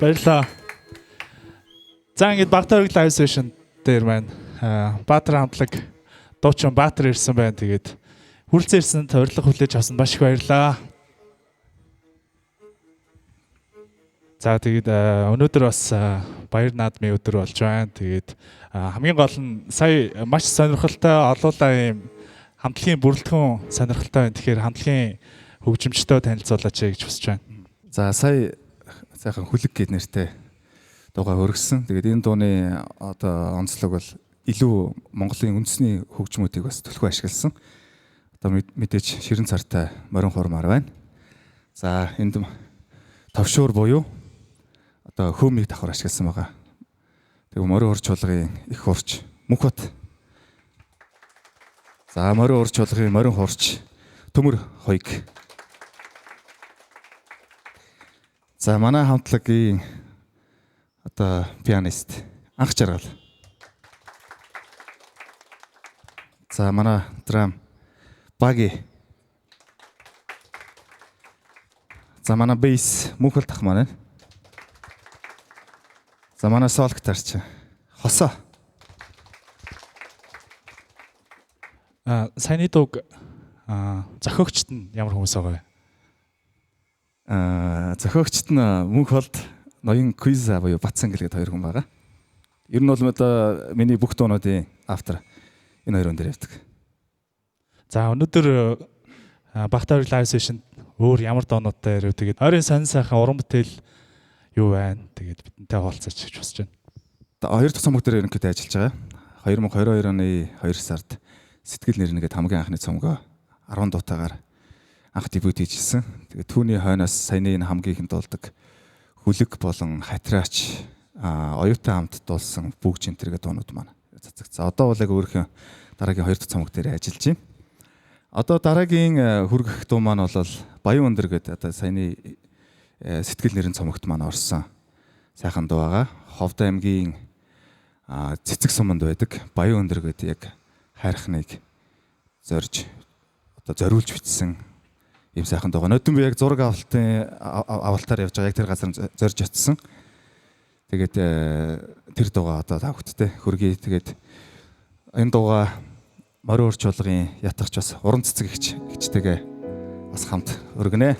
Баярлалаа. За ингээд Баатар live session дээр маань Баатар хамтлаг дуучин Баатар ирсэн байна. Тэгээд хүрэлцэн ирсэнд урилга хүлээж авсанд маш их баярлалаа. За тэгээд өнөөдөр бас баяр наадмын өдөр болж байна. Тэгээд хамгийн гол нь сая маш сонирхолтой олуулаа юм хамтлагийн бүрэлдэхүүн сонирхолтой байна. Тэгэхээр хамтлагийн хөгжимчтэй танилцуулаач гэж хүсэж байна. За сая сайхан хүлэг гээд нэртэй дуугаа өргөсөн. Тэгээд энэ дууны одоо онцлог бол илүү Монголын үндэсний хөгжмүүдийг бас төлхөө ашигласан. Одоо мэдээж ширэн цартай морин хурмаар байна. За энд товшуур буюу одоо хөөмийг давхар ашигласан байгаа. Тэгээ морин урч чуулгын их урч мөнхбат. За морин урч чуулгын морин хурч төмөр хоёг. За манай хамтлагийн одоо пианист анх жаргал. За манай драм баги. За манай бейс мөнхөл тах маань. За манай сол гитарч хосоо. Саяны дууг зохиогчд нь ямар хүмүүс байгаа вэ? Зохиогчд нь мөнхөлд ноён Куиза буюу Батсангэл гэдэг хоёр хүн байгаа. Ер нь бол одоо миний бүх дуунуудын автор энэ хоёр хүн дээр явдаг. За өнөөдөр Баатар live session өөр ямар дуунуудтай ярив. Тэгээд ойрын сонин сайхан уран бүтээл юу байна? Тэгээд бидэнтэй хуваалцаач гэж хүсэж байна. Одоо хоёр дахь цомог дээр ерөнхийдөө ажиллаж байгаа. 2022 оны 2 сард Сэтгэл нэр нэгэд хамгийн анхны цомгоо 10 дуутаагаар анх дебют хийжсэн. Тэгээд түүний хойноос саяны энэ хамгийн ихэнд дуулдаг хүлэг болон хатраач оюутан хамт дуулсан бүгж энтергээ дуунууд маань цацагцсан. Одоо бол яг өөрийнхөө дараагийн 2 дахь цомог дээр ажиллаж байна. Одоо дараагийн хүргэх дуу маань бол Баян өндөр гэдэг одоо саяны сэтгэл нэрийн цомогт маань орсон сайхан дуу байгаа. Ховд аймгийн цэцэг суманд байдаг Баян өндөр гэдэг яг хайрхныг зорж одоо зориулж бичсэн ийм сайхан дуу. Нөтөн би яг зураг авалтаар явж байгаа яг тэр газар зорж очсон. Тэгээд тэр дуугаа одоо та бүхэдтэй хүргэе. Тэгээд энэ дуугаа морин урч чуулгын ятгахч бас уран цэцэг гिचтэйгээ бас хамт өргөнэ.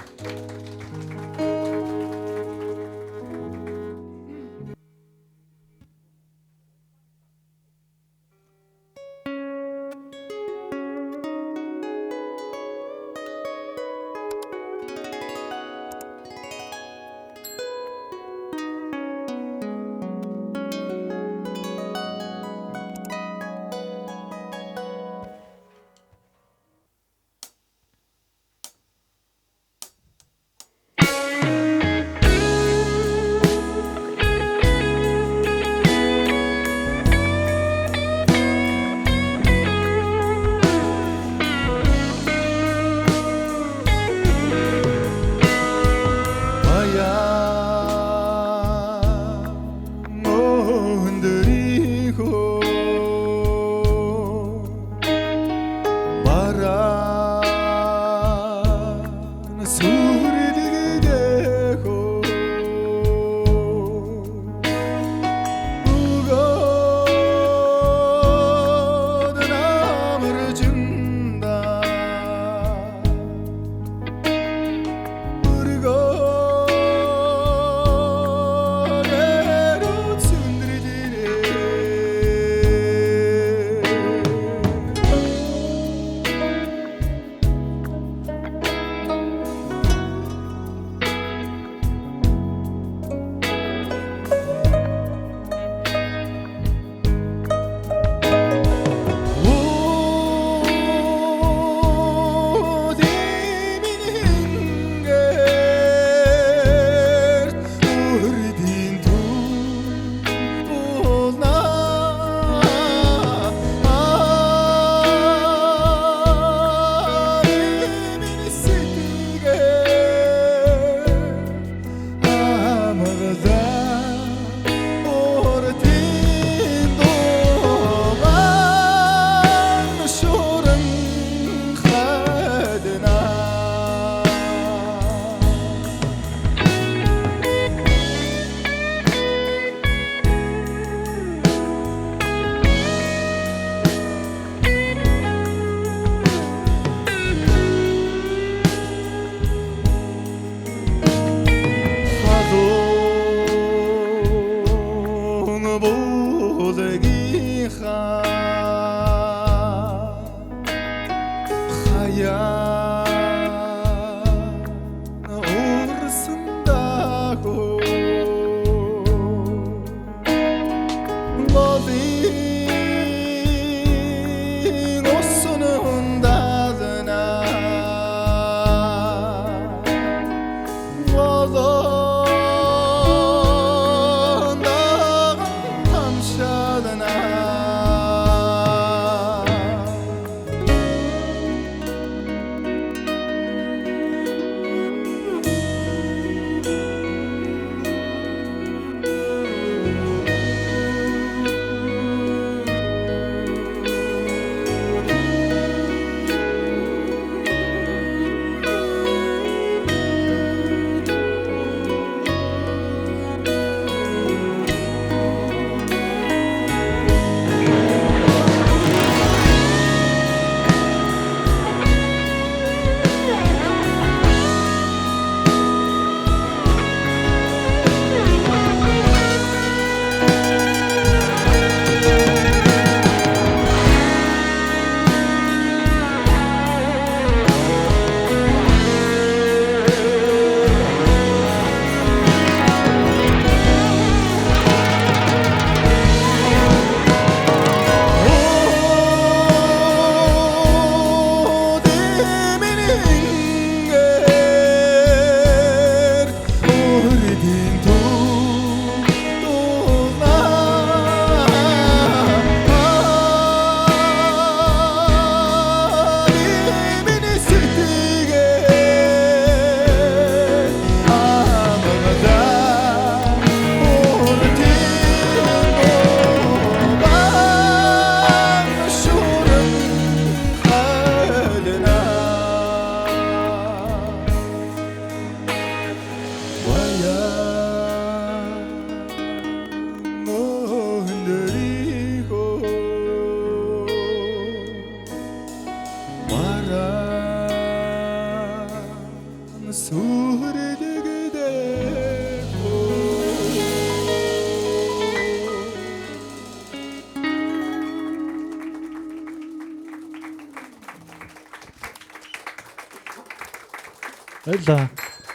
Баярлалаа.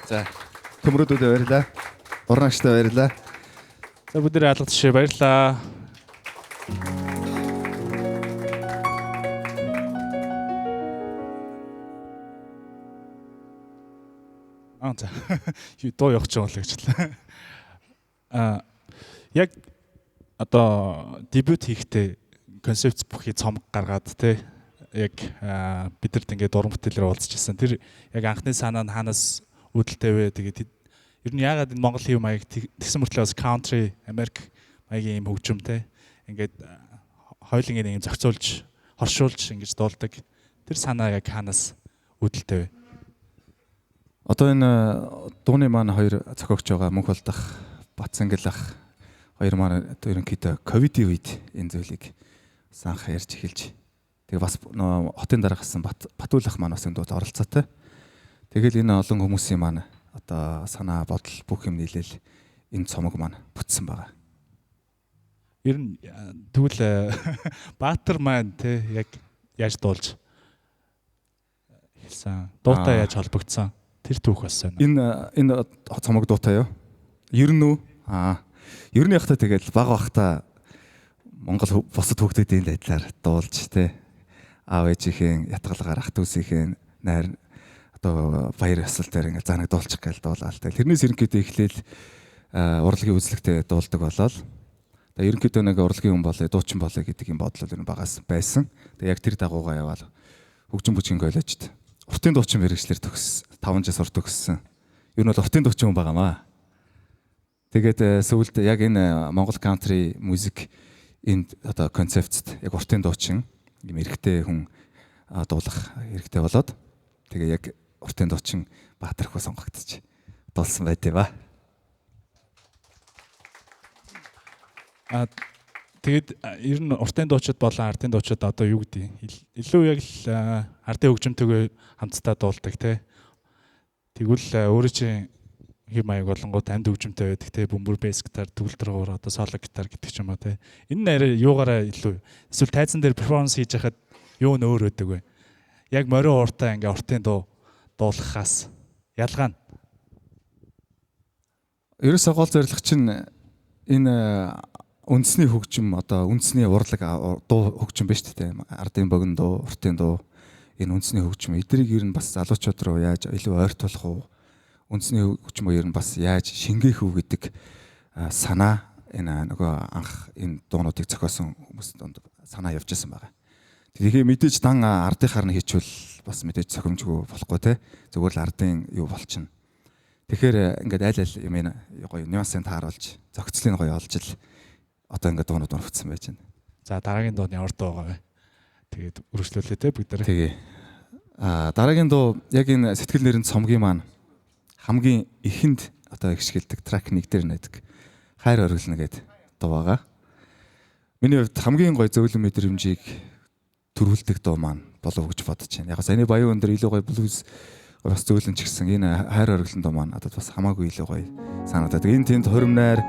За төмрөдүүд баярлаа. Урнагчтай баярлаа. За бүгдээ алга тушээ баярлалаа. За юу дуу явах ч юм л гэжлээ. Яг одоо дебют хийхдээ концепц бүхий цомог гаргаад те яг бидэрт ингээд уран бүтээлээр уулзчихсан. Тэр яг анхны санаа нь хаанаас үүдэлтэй вэ? Тэгээд ер нь яагаад энэ Монгол хэв маяг тэгсэн мөртлөө бас country, Америк маягийн юм хөгжимтэй ингээд хоёулын юм зохицуулж, хоршуулж ингэж дуулдаг. Тэр санаа яг хаанаас үүдэлтэй вэ? Одоо энэ дууны маань хоёр зохиогч байгаа Мөнх Болдох, Батсангал ах хоёр маань ерөнхийдөө ковидын үед энэ зүйлийг санх ярьж эхэлж. Тэгээ бас хотын дараа гасан Батуулах маань бас энэ дууд оролцоотой. Тэгэл энэ олон хүмүүсийн маань одоо санаа бодол бүх юм нийлээл энэ цомог маань бүтсэн байгаа. Ер нь тэгвэл Баатар маань те яг яаж дуулж хэлсэн. Дуутай яаж холбогдсон? Тэр түүх болсон. Энэ цомог дуутай юу? Ер нь үү? Ер нь яхаа тэгэл баг багта Монгол босод хүүхдүүдийн байдлаар дуулж те аав ээжийнхээ ятгалгаар ах дүүсийнхээ найр одоо баяр ёслол дээр ингээд занаг дуулчих гээл дуулаа л те. Тэрнээс ерөнхийдөө эхлээл урлагийн үзлэгтээ дуулдаг болол. Тэгээ ерөнхийдөө нэг урлагийн хүн болоо дуучин болоо гэдэг юм бодол ер нь багаас байсан. Тэгээ яг тэр дагуугаа яваал хөгжим бүжгийн коллежид уртын дуучин мэргэжлэр төгс 5 жил сурд төгссөн. Ер нь бол уртын дуучин хүн байгаамаа. Тэгээд сүүлд яг энэ Монгол country music энэ одоо концептд яг уртын дуучин юм эрэгтэй хүн дуулах эрэгтэй болоод тэгээ яг уртын дуучин Баатар хөө сонгогдчих дуулсан байдээ ба. Тэгээд ер нь уртын дуучид болон ардын дуучид одоо юу гэдэг илүү яг л ардын хөгжимтэйгээ хамтдаа дуулдаг те. Тэгвэл өөрөө чинь хэм маяг болонгууд амьд хөгжимтэй байдаг те. Бөмбөр бэс гитар, төгөлдрөгөр одоо соло гитар гэдэг ч юм уу те. Энэ нэрээ юугаараа илүү эсвэл тайзан дээр перформанс хийж хахад юу нөөр өдөг вэ? яг морин ууртаа ингээ ортын дуу дуулахаас ялгаа нь. Ерөөсөө гол зорилго чинь энэ үндэсний хөгжим одоо үндэсний урлаг дуу хөгжим биш үү? Ардын богино дуу, уртын дуу энэ үндэсний хөгжим эдрийг ер нь бас залуучууд руу яаж илүү ойртуулах уу? Үндэсний хөгжмөө ер нь бас яаж шингээх үү гэдэг санаа энэ нөгөө анх энэ дуунуудыг зохиосон хүмүүс донд санаа явж байсан байгаа. Тэгэхээр мэдээж дан ардынхаар нь хийчихвэл бас мэдээж цохимжгүй болохгүй те. Зүгээр л ардын юу болчихно. Тэгэхээр ингээд аль аль юм гоё нюансыг тааруулж, зохицлыг гоё олж л одоо ингээд дуунууд өргөцсөн байж байна. За дараагийн дууны ямар дуу байгаа вэ? Тэгээд үргэлжлүүлээ те бид нар. Тэгээ. Дараагийн дуу яг энэ сэтгэл нэрийн цомгийн маань хамгийн ихэнд одоо ихшгэлдэг трак нэг дээр найдаг. Хайр оргилно гэдэг дуу байгаа. Миний хувьд хамгийн гоё зөөлөн мэдрэмжийг төрүүлдэг дуу маань болов гэж бодож байна. Яг саяны баян өндөр илүү гоё блюз бас зөөлөн ч гэсэн энэ хайр оргилно дуу маань надад бас хамаагүй илүү гоё санагдаад. Энэ тэнд хуримнаар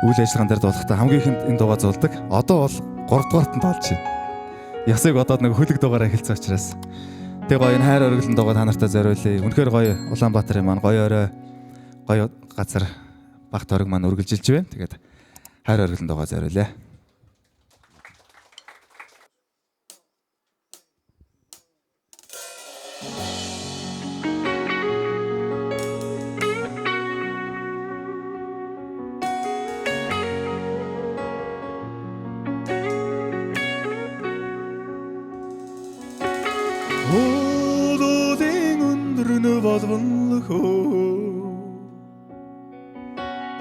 үйл ажиллагаан дээр дуулахдаа хамгийн ихэнд энэ дуугаа зулдаг. Одоо бол 3 дугаартанд болж байна. Ясыг одоод нэг хөлөг дуугаараа хэлсэн учраас тэг гоё энэ хайр оргилно дуугаа та нартай зориулъя. Үнэхээр гоё Улаанбаатарын маань гоё орой гоё газар багт орог маань үргэлжилж байна. Тэгээд хайр оргилно дуугаа зориулъя. Уулуудын өндрөнө болвонлохоо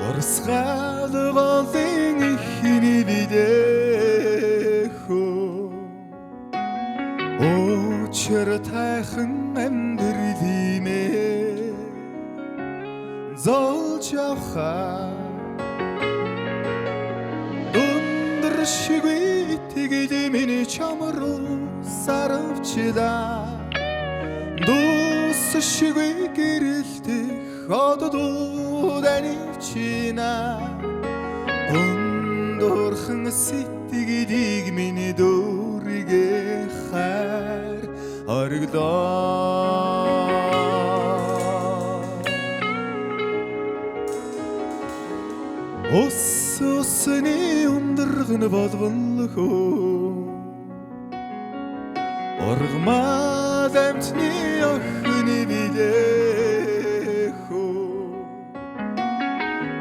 Орсгаад голын ихний бидэхөө Очор тайхан амьдралимээ Золж явхаа Дундэр шигвэ тэгээд миний чамруу сарвчдаа Дус шигвэ гэрэлтэх одод анивчина Дундорхон сэтгэлийг миний дүүргээ хайр оргидоо Усны өндргэн болвонлохоо Оргмад амтны охины бидэхөө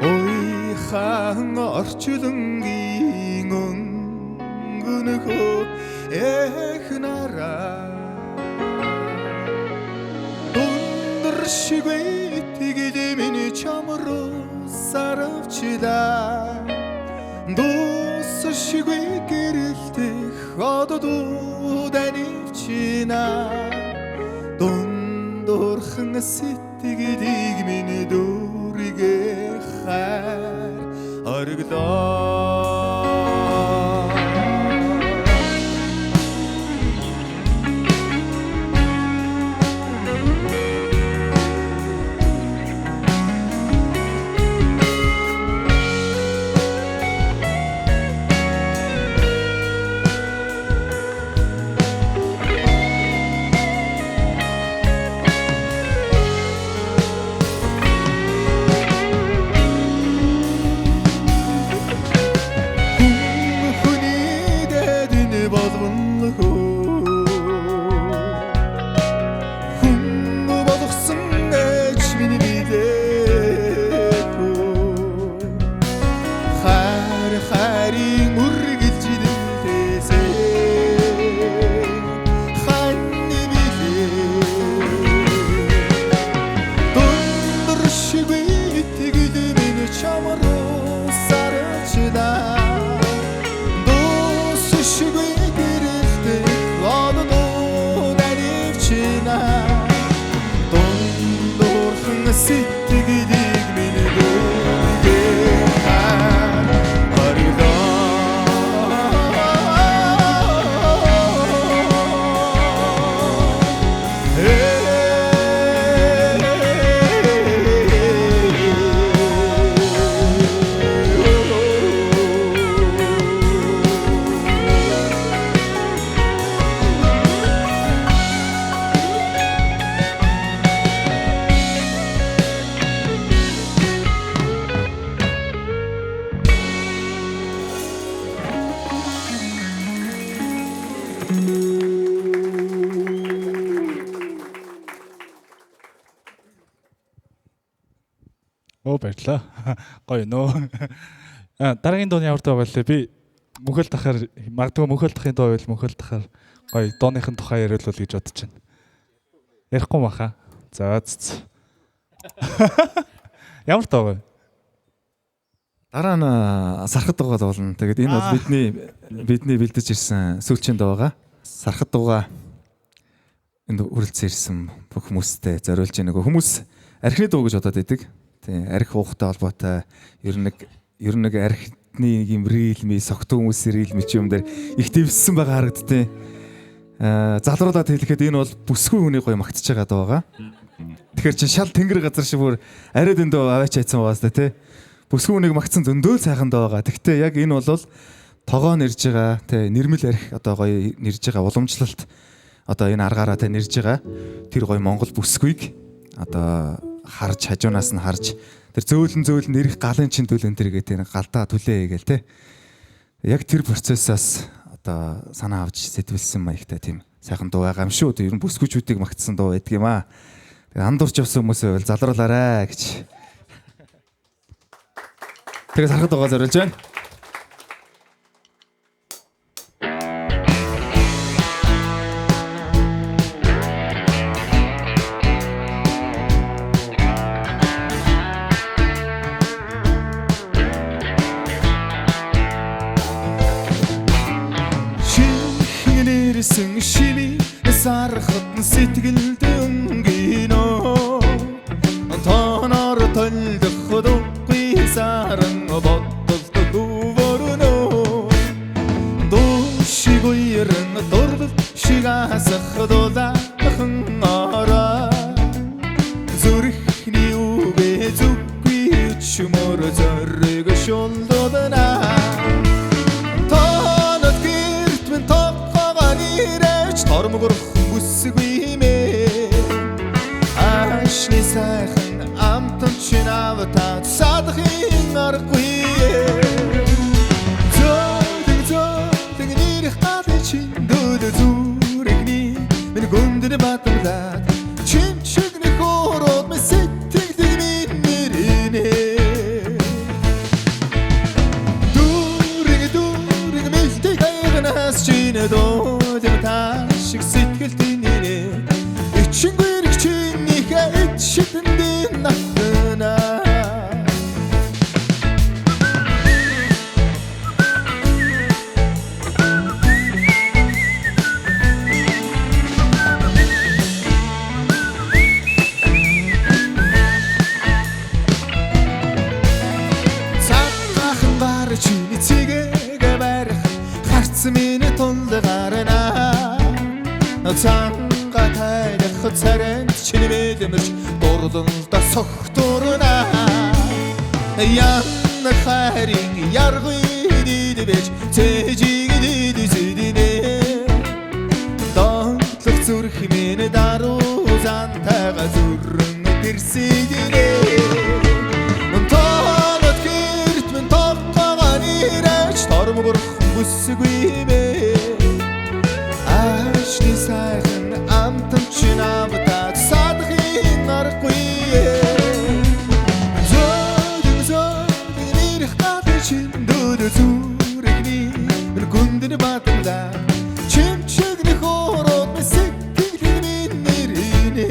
Ой хаан орчлонгийн өнгөнөхөө эх нараа Дундэр шигвэ тэгээд миний чамруу сарвчдаа Дус шигвэ гэрэлтэх одод анивчина Дундорхон сэтгэлийг миний дүүргээ хайр оргидоо Оо баярлаа. Гоё нөө. Дараагийн дууны ямар дуу байлээ? Би мөнхөл дахаар магадгүй мөнхөл дахын дуу байвал мөнхөл дахаар гоё дууныхын тухай яриулвал гэж бодож байна. Ярихгүй маха. За. Ямар дуу вэ? Дараа нь сархад дуугаа зовлон. Тэгээд энэ бол бидний бэлдэж ирсэн сүүлчийн дуу байгаа. Сархад дуугаа энд үргэлжлэн ирсэн бүх хүмүүстээ зориулж байгаа. Хүмүүс архины дуу гэж бодоод байдаг. Тийм, арх уухтай холбоотой ер нь архины юм рилми, согт хүмүүсийн рилми ч юм дээр их дэвссэн байгаа харагдтыг. Залруулаад хэлэхэд энэ бол бүсгүй хүний гоё магтж байгаа дуу байгаа. Тэгэхээр чи шал тэнгэр газар шиг бүр ариад энэ дуу аваач хайцсан байгаас та тий. Бүсгүй хүнийг магтсан зөндөө сайхан дуу байгаа. Гэхдээ яг энэ бол тогоо нэрж байгаа тий, нэрмэл арх одоо гоё нэрж байгаа уламжлалт одоо энэ аргаараа та нэрж байгаа тэр гоё Монгол бүсгүйг одоо харж хажуунаас нь харж тэр зөөлөн нэрх галын чин төлөн тэргээ тэр галдаа түлээ гээл те. Яг тэр процессаас одоо санаа авч сэтвэлсэн маягтай тийм сайхан дуу байгаа юм шүү. Тэр ер нь бүсгүйчүүдийг магтсан дуу байдаг юм аа. Тэгээ андуурч явсан хүмүүсээ бол залруулаарай гэж. Тэгээ сархад дуугаа зориулж байна. Шими сархад сэтгэлд өнгөнөө тоноор толдох дуугүй саран бодолд дүүвэрнөө душиг уярн дурдл шигасах дулаахан ара зүрхний үгээ зүггүй чумөр зориг шулдодна Тормогорох бүсгүй мэ Ашны сайхан амтан чинавтаа садахын аргагүй Зөөлөг нэрх гадны чин дөөдө зүрэгний Мен гүндэн баталаад Чин чигний хороод мэ сэтгэлдэг минь нэрэнэ Дүүрэг мэлдэг айганаас чинэ дөөдө шиг сэтгэлтийн нэрээ ичингээр чинийхээ ичтэндээ натна цаахын бар чиний цэгээ барих харц минь тулгарна Цанга тайлах царент чиний мэдэмж дурдалда согтурна Ян хайрын яргый дидвэж цэжиг дидвэзэдинэ Донтлох зүрх минь даруу зантайга зүрэн дэрсэдинэ Тонот гэрт минь товгоогоо нэрэж тормогорох бүсгүй мэ Ашны сайхан амтан чинавтаа садахын аргагүй Зөөлөг нэрх гадны чин дөөдө зүрэгний Мен гүндэн баталаа Чин чигний хороод мэ сэтгэлд минь нэрэнэ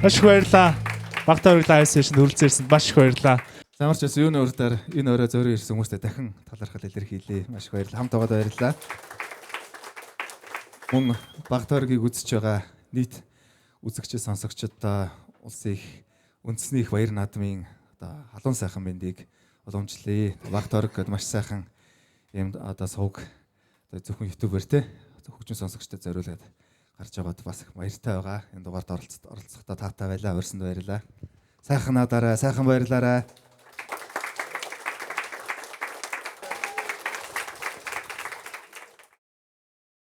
Маш их баярлалаа. Багтаа ураг лайв сешнд үргэлжлүүлсэнд маш их баярлалаа. Замарч бас юуны урдаар энэ өрөө зөөрөө ирсэн хүмүүстээ дахин талархал илэрхийлье. Маш их баярлалаа. Хамт байгаад баярлалаа. Мөн Багтааргийг үзэж байгаа нийт үзэгч сонсогчдод улсын их үндэсний их баяр наадмын одоо халуун сайхан мэндийг уламжлая. Багтаарг гэдэг маш сайхан юм одоо сувг одоо зөвхөн ютубер те хөгжим сонсогчдод зориулаад гарч байгаад бас их баяртай байгаа. Энэ дугаард оролцохдоо таатай байлаа. Урьсанд баярлалаа. Сайхан надаарай, сайхан баярлаарай.